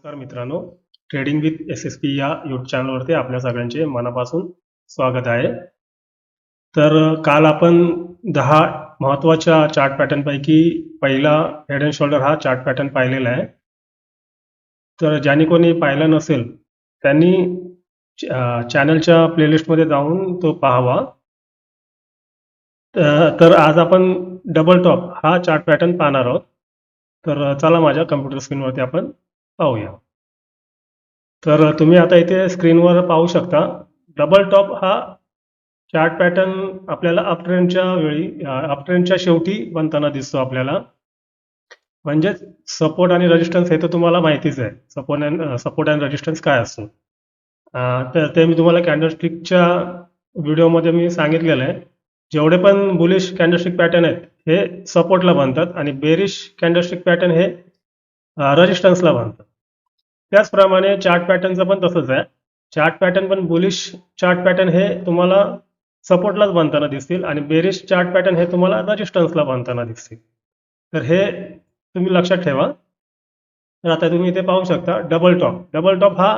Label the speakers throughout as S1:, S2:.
S1: नमस्कार मित्रांनो, trading with SSP या यूट्यूब चॅनलवरती आपल्या सगळ्यांचे मनापासून स्वागत आहे. तर काल आपण 10 महत्त्वाच्या चार्ट पॅटर्नपैकी पहिला हेड अँड शोल्डर हा चार्ट पॅटर्न पाहिलेला आहे. तर ज्यांनी कोणी पाहिला नसेल त्यांनी चॅनलच्या प्लेलिस्टमध्ये जाऊन तो पाहावा. तर आज आपण डबल टॉप हा चार्ट पॅटर्न पाहणार आहोत. तर चला माझ्या कम्प्युटर स्क्रीनवरती आपण पाहूया. तर तुम्ही आता इथे स्क्रीनवर पाहू शकता, डबल टॉप हा चार्ट पॅटर्न आपल्याला अपट्रेंडच्या शेवटी बनताना दिसतो आपल्याला. म्हणजे सपोर्ट आणि रेजिस्टन्स हे तर तुम्हाला माहितीच आहे. सपोर्ट अँड रेजिस्टन्स काय असतो तर ते मी तुम्हाला कॅन्डलस्टिकच्या व्हिडिओमध्ये मी सांगितलेलं आहे. जेवढे पण बुलिश कॅन्डलस्टिक पॅटर्न आहेत हे सपोर्टला बनतात आणि बेरिश कॅन्डलस्टिक पॅटर्न हे रेजिस्टन्सला बनतात. त्याचप्रमाणे चार्ट पॅटर्नचं पण तसंच आहे. चार्ट पॅटर्न पण बुलिश चार्ट पॅटर्न हे तुम्हाला सपोर्टलाच बनताना दिसतील आणि बेरिश चार्ट पॅटर्न हे तुम्हाला रेजिस्टन्सला बनताना दिसतील. तर हे तुम्ही लक्षात ठेवा. तर आता तुम्ही इथे पाहू शकता डबल टॉप हा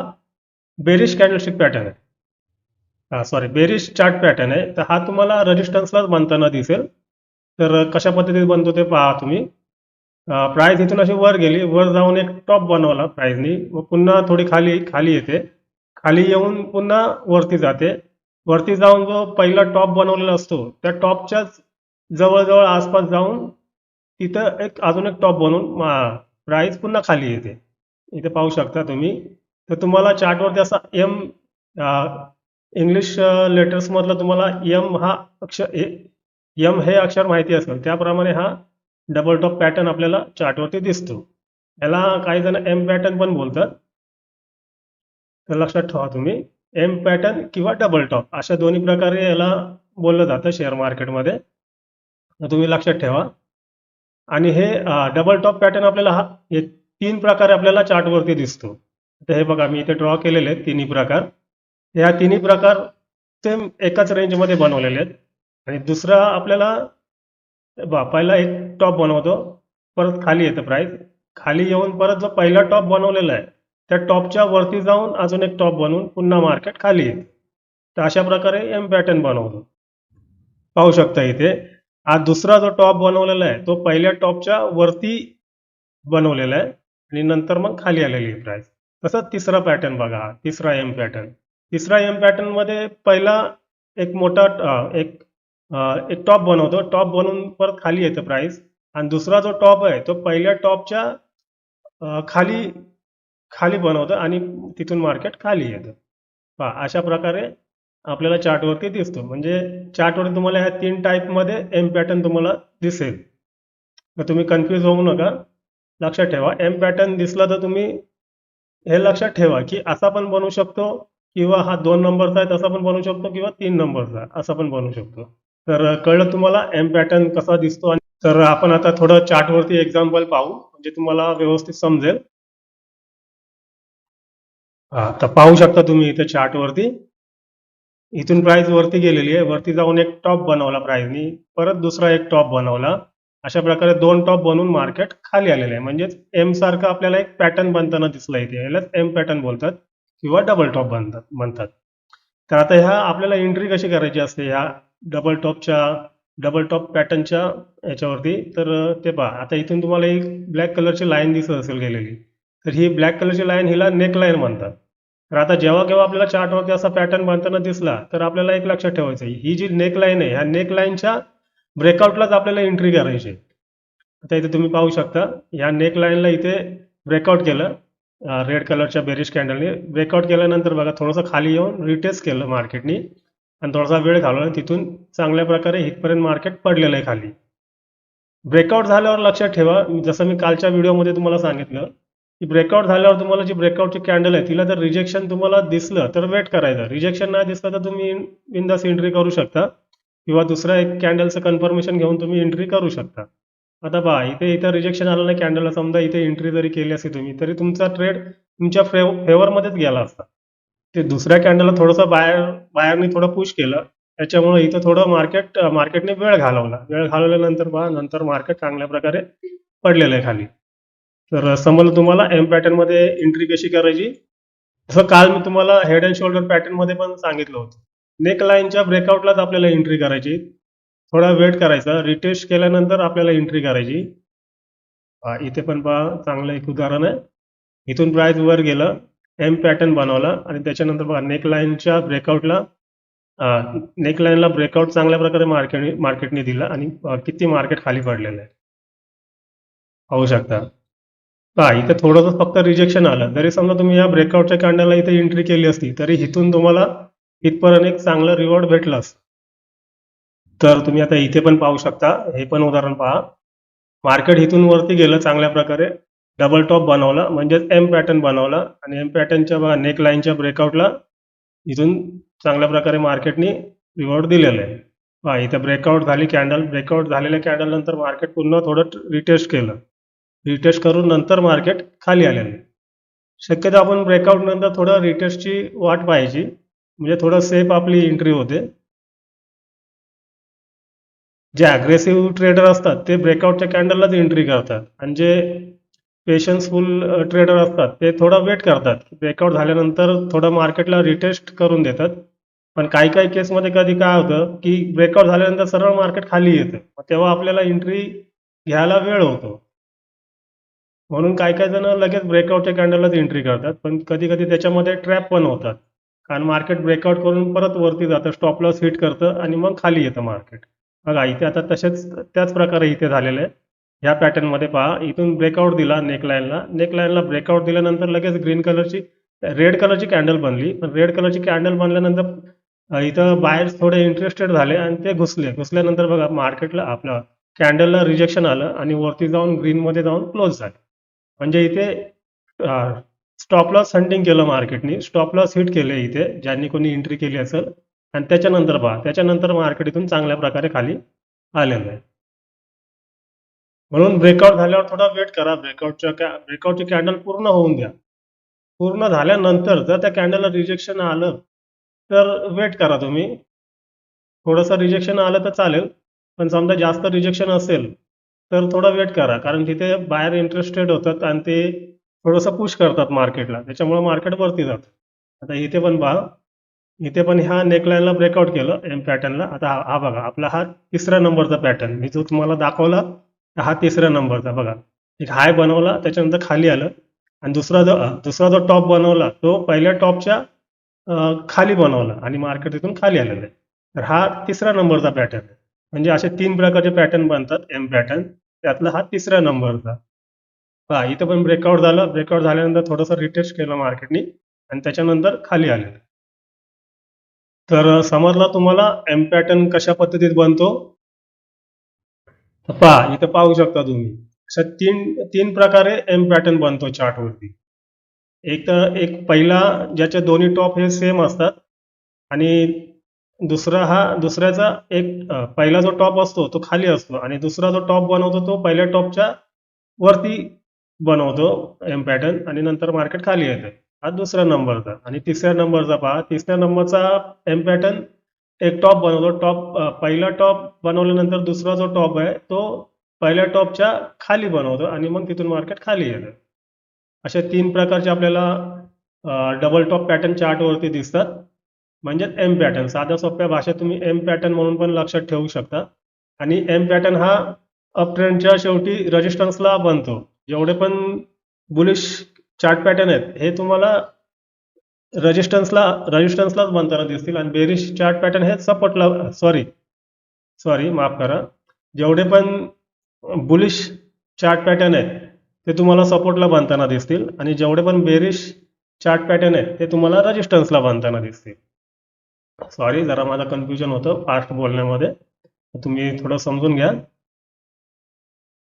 S1: बेरिश कॅन्डलस्टिक पॅटर्न आहे. बेरिश चार्ट पॅटर्न आहे. तर हा तुम्हाला रेजिस्टन्सलाच बनताना दिसेल. तर कशा पद्धतीने बनतो ते पहा तुम्ही. प्राइस इथून अशी वर गेली, वर जाऊन एक टॉप बनवला प्राइसनी, मग पुन्हा थोडी खाली येते, खाली येऊन पुन्हा वरती जाते, वरती जाऊन जो पहिला टॉप बनवलेला असतो त्या टॉपच्याच जवळजवळ आसपास जाऊन तिथं अजून एक टॉप बनवून प्राइस पुन्हा खाली येते. इथे पाहू शकता तुम्ही. तर तुम्हाला चार्टवरती असा इंग्लिश लेटर्स मधलं तुम्हाला एम हे अक्षर माहिती असेल, त्याप्रमाणे हा डबल टॉप पॅटर्न आपल्याला चार्टवरती दिसतो. याला काही जण एम पॅटर्न पण बोलतात. तर लक्षात ठेवा तुम्ही, एम पॅटर्न किंवा डबल टॉप अशा दोन्ही प्रकारे याला बोललं जातं शेअर मार्केटमध्ये. तर तुम्ही लक्षात ठेवा. आणि हे डबल टॉप पॅटर्न आपल्याला हे 3 प्रकारे आपल्याला चार्टवरती दिसतो. तर हे बघा मी इथे ड्रॉ केलेले आहेत तिन्ही प्रकार. ह्या तिन्ही प्रकार सेम एकाच रेंजमध्ये बनवलेले आहेत. आणि दुसरा आपल्याला पहिला एक टॉप बनवतो, परत खाली येतं प्राइस, खाली येऊन परत जो पहिला टॉप बनवलेला आहे त्या टॉपच्या वरती जाऊन अजून एक टॉप बनवून पुन्हा मार्केट खाली येते. तर अशा प्रकारे एम पॅटर्न बनवतो. पाहू शकता इथे हा दुसरा जो टॉप बनवलेला आहे तो पहिल्या टॉपच्या वरती बनवलेला आहे आणि नंतर मग खाली आलेली आहे प्राइस. तसंच तिसरा पॅटर्न बघा, तिसरा एम पॅटर्न मध्ये पहिला एक मोठा एक टॉप बनवतो, टॉप बनवून परत खाली येतं प्राइस, आणि दुसरा जो टॉप आहे तो पहिल्या टॉपच्या खाली बनवतं आणि तिथून मार्केट खाली येतं. पहा अशा प्रकारे आपल्याला चार्टवरती दिसतो. म्हणजे चार्टवरती तुम्हाला ह्या 3 टाईपमध्ये एम पॅटर्न तुम्हाला दिसेल. तर तुम्ही कन्फ्यूज होऊ नका. लक्षात ठेवा, एम पॅटर्न दिसला तर तुम्ही हे लक्षात ठेवा की असा पण बनवू शकतो, किंवा हा 2 नंबरचा आहे तसा पण बनवू शकतो, किंवा 3 नंबरचा असा पण बनवू शकतो. तर कळलं तुम्हाला एम पॅटर्न कसा दिसतो. आणि तर आपण आता थोडं चार्टवरती एक्झाम्पल पाहू, म्हणजे तुम्हाला व्यवस्थित समजेल. तर पाहू शकता तुम्ही इथे चार्टवरती इथून प्राइस वरती गेलेली आहे, वरती जाऊन एक टॉप बनवला प्राइसनी, परत दुसरा एक टॉप बनवला. अशा प्रकारे 2 टॉप बनवून मार्केट खाली आलेलं आहे. म्हणजेच एम सारखा आपल्याला एक पॅटर्न बनताना दिसला इथे. यालाच एम पॅटर्न बोलतात किंवा डबल टॉप म्हणतात. तर आता ह्या आपल्याला एंट्री कशी करायची असते ह्या डबल टॉप पॅटर्नच्या याच्यावरती. तर ते पहा, आता इथून तुम्हाला एक ब्लॅक कलरची लाईन दिसत असेल गेलेली, तर ही ब्लॅक कलरची लाईन हिला नेक लाईन म्हणतात. तर आता जेव्हा केव्हा आपल्याला चार्टवरती असा पॅटर्न बनताना दिसला तर आपल्याला एक लक्षात ठेवायचं, ही जी नेक लाईन आहे ह्या नेक लाईनच्या ब्रेकआउटलाच आपल्याला एंट्री करायची. आता इथे तुम्ही पाहू शकता ह्या नेक लाईनला इथे ब्रेकआउट केलं, रेड कलरच्या बेरिश कॅन्डलने ब्रेकआउट केल्यानंतर बघा थोडंसं खाली येऊन रिटेस्ट केलं मार्केटनी आणि थोडासा वेळ घालवला, तिथून चांगल्या प्रकारे इथपर्यंत मार्केट पडलेलं आहे खाली. ब्रेकआउट झाल्यावर लक्षात ठेवा, जसं मी कालच्या व्हिडिओमध्ये तुम्हाला सांगितलं की ब्रेकआउट झाल्यावर तुम्हाला जी ब्रेकआउटची कॅन्डल आहे तिला जर रिजेक्शन तुम्हाला दिसलं तर वेट करायचं, रिजेक्शन नाही दिसलं तर तुम्ही बिनधास्त एंट्री करू शकता, किंवा दुसरा एक कॅन्डलचं कन्फर्मेशन घेऊन तुम्ही एंट्री करू शकता. आता पहा इथे रिजेक्शन आलं नाही कॅन्डलला, समजा इथे एंट्री जरी केली असती तुम्ही तरी तुमचा ट्रेड तुमच्या फेवरमध्येच गेला असता. ते दुसऱ्या कॅन्डलला थोडंसं बाहेरनी थोडं पुश केलं, त्याच्यामुळे इथं थोडं मार्केटने वेळ घालवल्यानंतर पहा नंतर मार्केट चांगल्या प्रकारे पडलेलं आहे खाली. तर समजलं तुम्हाला एम पॅटर्न मध्ये एंट्री कशी करायची. जसं काल मी तुम्हाला हेड अँड शोल्डर पॅटर्न मध्ये पण सांगितलं होतं. नेक लाईनच्या ब्रेकआउटलाच आपल्याला एंट्री करायची. थोडा वेट करायचा, रिटेस्ट केल्यानंतर आपल्याला एंट्री करायची. इथे पण पहा चांगलं एक उदाहरण आहे. इथून प्राइस वर गेलं, एम पॅटर्न बनवला आणि त्याच्यानंतर बघा नेक लाईनच्या ब्रेकआउटला नेक लाईनला ब्रेकआउट चांगल्या प्रकारे मार्केटने दिला आणि किती मार्केट खाली पडलेलं आहे पाहू शकता. पहा इथे थोडंसं फक्त रिजेक्शन आलं. जरी समजा तुम्ही या ब्रेकआउटच्या कॅन्डलला इथे एंट्री केली असती तरी इथून तुम्हाला इथपर्यंत एक चांगलं रिवॉर्ड भेटलं असतं. तर तुम्ही आता इथे पण पाहू शकता, हे पण उदाहरण पहा. मार्केट इथून वरती गेलं चांगल्या प्रकारे, डबल टॉप बनवला म्हणजेच एम पॅटर्न बनवला आणि एम पॅटर्नच्या बघा नेक लाईनच्या ब्रेकआउटला इथून चांगल्या प्रकारे मार्केटने रिवॉर्ड दिलेलं आहे. पहा इथे ब्रेकआउट झाली कॅन्डल, ब्रेकआउट झालेल्या कॅन्डल नंतर मार्केट पुन्हा थोडं रिटेस्ट केलं. रिटेस्ट करून नंतर मार्केट खाली आलेलं आहे. शक्यतो आपण ब्रेकआउट नंतर थोडं रिटेस्टची वाट पाहायची, म्हणजे थोडं सेफ आपली एंट्री होते. जे अग्रेसिव्ह ट्रेडर असतात ते ब्रेकआउटच्या कॅन्डललाच एंट्री करतात आणि जे पेशन्सफुल ट्रेडर असतात ते थोडा वेट करतात. ब्रेकआउट झाल्यानंतर थोडं मार्केटला रिटेस्ट करून देतात. पण काही काही केसमध्ये कधी काय होतं की ब्रेकआउट झाल्यानंतर सरळ मार्केट खाली येतं, मग तेव्हा आपल्याला एंट्री घ्यायला वेळ होतो. म्हणून काही काही जण लगेच ब्रेकआउटच्या कॅन्डललाच एंट्री करतात, पण कधी कधी त्याच्यामध्ये ट्रॅप पण होतात. कारण मार्केट ब्रेकआउट करून परत वरती जातं, स्टॉप लॉस हिट करतं आणि मग खाली येतं मार्केट. बघा इथे आता तसेच त्याच प्रकारे इथे झालेलं आहे. ह्या पॅटर्नमध्ये पहा, इथून ब्रेकआउट दिला नेकलाईनला ब्रेकआउट दिल्यानंतर लगेच ग्रीन कलरची रेड कलरची कॅन्डल बनली. पण रेड कलरची कॅन्डल बनल्यानंतर इथं बायर्स थोडे इंटरेस्टेड झाले आणि ते घुसल्यानंतर बघा मार्केटला आपलं कॅन्डलला रिजेक्शन आलं आणि वरती जाऊन ग्रीनमध्ये जाऊन क्लोज झाले. म्हणजे इथे स्टॉप लॉस हंटिंग केलं मार्केटनी, स्टॉप लॉस हिट केले इथे ज्यांनी कोणी एंट्री केली असेल. आणि त्याच्यानंतर पहा, त्याच्यानंतर मार्केट इथून चांगल्या प्रकारे खाली आलेलं आहे. म्हणून ब्रेकआउट झाल्यावर थोडा वेट करा. ब्रेकआउटची कॅन्डल पूर्ण होऊन द्या. पूर्ण झाल्यानंतर जर त्या कॅन्डलला रिजेक्शन आलं तर वेट करा तुम्ही. थोडंसं रिजेक्शन आलं तर चालेल, पण समजा जास्त रिजेक्शन असेल तर थोडा वेट करा, कारण तिथे बाहेर इंटरेस्टेड होतात आणि ते थोडंसं पुश करतात मार्केटला, त्याच्यामुळे मार्केट वरती जातं. आता इथे पण पहा, इथे पण ह्या नेकलाईनला ब्रेकआउट केलं एम पॅटर्नला. आता हा बघा आपला हा तिसऱ्या नंबरचा पॅटर्न मी जो तुम्हाला दाखवला, हा तिसऱ्या नंबरचा बघा. एक हाय बनवला त्याच्यानंतर खाली आलं आणि दुसरा जो टॉप बनवला तो पहिल्या टॉपच्या खाली बनवला आणि मार्केट इथून खाली आलेलं आहे. तर हा तिसऱ्या नंबरचा पॅटर्न आहे. म्हणजे असे 3 प्रकारचे पॅटर्न बनतात एम पॅटर्न, त्यातला हा तिसऱ्या नंबरचा. पहा इथं पण ब्रेकआउट झालं, ब्रेकआउट झाल्यानंतर थोडंसं रिटेस्ट केलं मार्केटनी आणि त्याच्यानंतर खाली आलेलं. तर समजला तुम्हाला एम पॅटर्न कशा पद्धतीत बनतो. तर पहा इथं पाहू शकता तुम्ही, अशा तीन तीन प्रकारे एम पॅटर्न बनतो चार्टवरती. एक तर एक पहिला ज्याचे दोन्ही टॉप हे सेम असतात आणि दुसऱ्याचा एक पहिला जो टॉप असतो तो खाली असतो आणि दुसरा जो टॉप बनवतो तो पहिल्या टॉपच्या वरती बनवतो एम पॅटर्न आणि नंतर मार्केट खाली येतं. हा दुसऱ्या नंबरचा. आणि तिसऱ्या नंबरचा पहा, तिसऱ्या नंबरचा एम पॅटर्न एक टॉप बनवतो. पहिला टॉप बनवल्यानंतर दुसरा जो टॉप आहे तो पहिल्या टॉपच्या खाली बनवतो आणि मग तिथून मार्केट खाली येतं. अशा 3 प्रकारचे आपल्याला डबल टॉप पॅटर्न चार्टवरती दिसतात. म्हणजे एम पॅटर्न, साध्या सोप्या भाषेत तुम्ही एम पॅटर्न म्हणून पण लक्षात ठेवू शकता. आणि एम पॅटर्न हा अप ट्रेंडच्या शेवटी रेजिस्टन्सला बनतो. जेवढे पण बुलिश चार्ट पॅटर्न आहेत हे तुम्हाला रेजिस्टन्सलाच बनताना दिसतील आणि बेरिश चार्ट पॅटर्न हे सपोर्टला, सॉरी माफ करा, जेवढे पण बुलिश चार्ट पॅटर्न आहेत ते तुम्हाला सपोर्टला बनताना दिसतील आणि जेवढे पण बेरिश चार्ट पॅटर्न आहेत ते तुम्हाला रेजिस्टन्सला बनताना दिसतील. सॉरी, जरा माझं कन्फ्युजन होतं फास्ट बोलण्यामध्ये, तुम्ही थोडं समजून घ्या.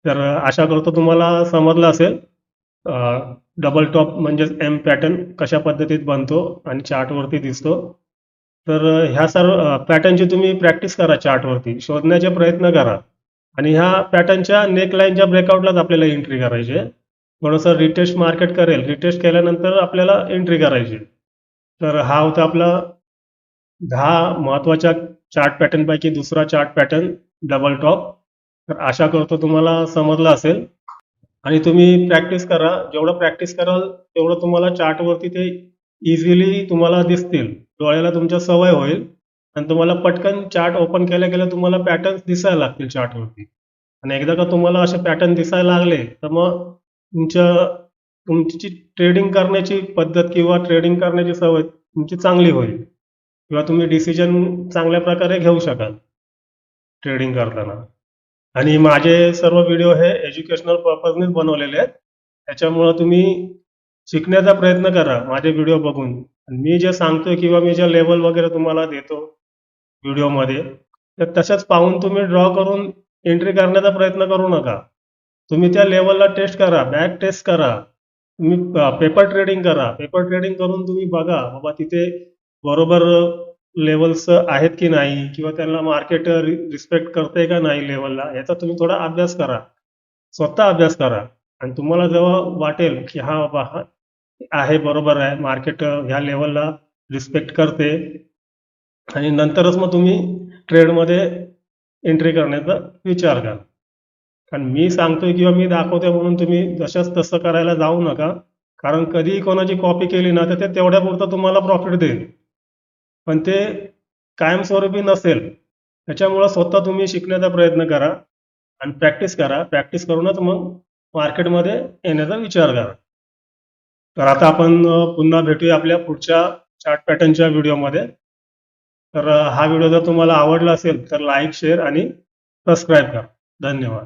S1: तर आशा करतो तुम्हाला समजलं असेल डबल टॉप म्हणजेच एम पॅटर्न कशा पद्धतीत बनतो आणि चार्टवरती दिसतो. तर ह्या सर्व पॅटर्नची तुम्ही प्रॅक्टिस करा, चार्टवरती शोधण्याचे प्रयत्न करा आणि ह्या पॅटर्नच्या नेकलाईनच्या ब्रेकआउटलाच आपल्याला एंट्री करायची आहे. थोडंसं रिटेस्ट मार्केट करेल, रिटेस्ट केल्यानंतर आपल्याला एंट्री करायची. तर हा होता आपला 10 महत्त्वाच्या चार्ट पॅटर्नपैकी दुसरा चार्ट पॅटर्न, डबल टॉप. तर आशा करतो तुम्हाला समजलं असेल. आणि तुम्ही प्रॅक्टिस करा. जेवढं प्रॅक्टिस कराल तेवढं तुम्हाला चार्टवरती ते इझिली तुम्हाला दिसतील. डोळ्याला तुमच्या सवय होईल आणि तुम्हाला पटकन चार्ट ओपन केल्या केल्या तुम्हाला पॅटर्न्स दिसायला लागतील चार्टवरती. आणि एकदा का तुम्हाला असे पॅटर्न दिसायला लागले तर मग तुमची ट्रेडिंग करण्याची पद्धत किंवा ट्रेडिंग करण्याची सवय तुमची चांगली होईल किंवा तुम्ही डिसिजन चांगल्या प्रकारे घेऊ शकाल ट्रेडिंग करताना. आणि माझे सर्व व्हिडिओ हे एज्युकेशनल पर्पजनेच बनवलेले आहेत. त्याच्यामुळं तुम्ही शिकण्याचा प्रयत्न करा माझे व्हिडिओ बघून. आणि मी जे सांगतोय किंवा मी ज्या लेवल वगैरे तुम्हाला देतो व्हिडिओमध्ये, तर तशाच पाहून तुम्ही ड्रॉ करून एंट्री करण्याचा प्रयत्न करू नका. तुम्ही त्या लेवलला टेस्ट करा, बॅक टेस्ट करा. तुम्ही पेपर ट्रेडिंग करा. पेपर ट्रेडिंग करून तुम्ही बघा बाबा तिथे बरोबर लेवल्स आहेत की नाही किंवा त्यांना मार्केट रिस्पेक्ट करते का नाही लेवलला, याचा तुम्ही थोडा अभ्यास करा. स्वतः अभ्यास करा. आणि तुम्हाला जेव्हा वाटेल की हा बाबा हा आहे, बरोबर आहे, मार्केट ह्या लेवलला रिस्पेक्ट करते, आणि नंतरच मग तुम्ही ट्रेडमध्ये एंट्री करण्याचा विचार करा. कारण मी सांगतोय किंवा मी दाखवतोय म्हणून तुम्ही जशाच तसं करायला जाऊ नका. कारण कधीही कोणाची कॉपी केली ना तर ते तेवढ्यापुरतं तुम्हाला प्रॉफिट देईल, पण ते कायमस्वरूपी नसेल. त्याच्यामुळं स्वतः तुम्ही शिकण्याचा प्रयत्न करा आणि प्रॅक्टिस करा. प्रॅक्टिस करूनच मग मार्केटमध्ये येण्याचा विचार करा. तर आता आपण पुन्हा भेटूया आपल्या पुढच्या चार्ट पॅटर्नच्या व्हिडिओमध्ये. तर हा व्हिडिओ जर तुम्हाला आवडला असेल तर लाईक, शेअर आणि सबस्क्राईब करा. धन्यवाद.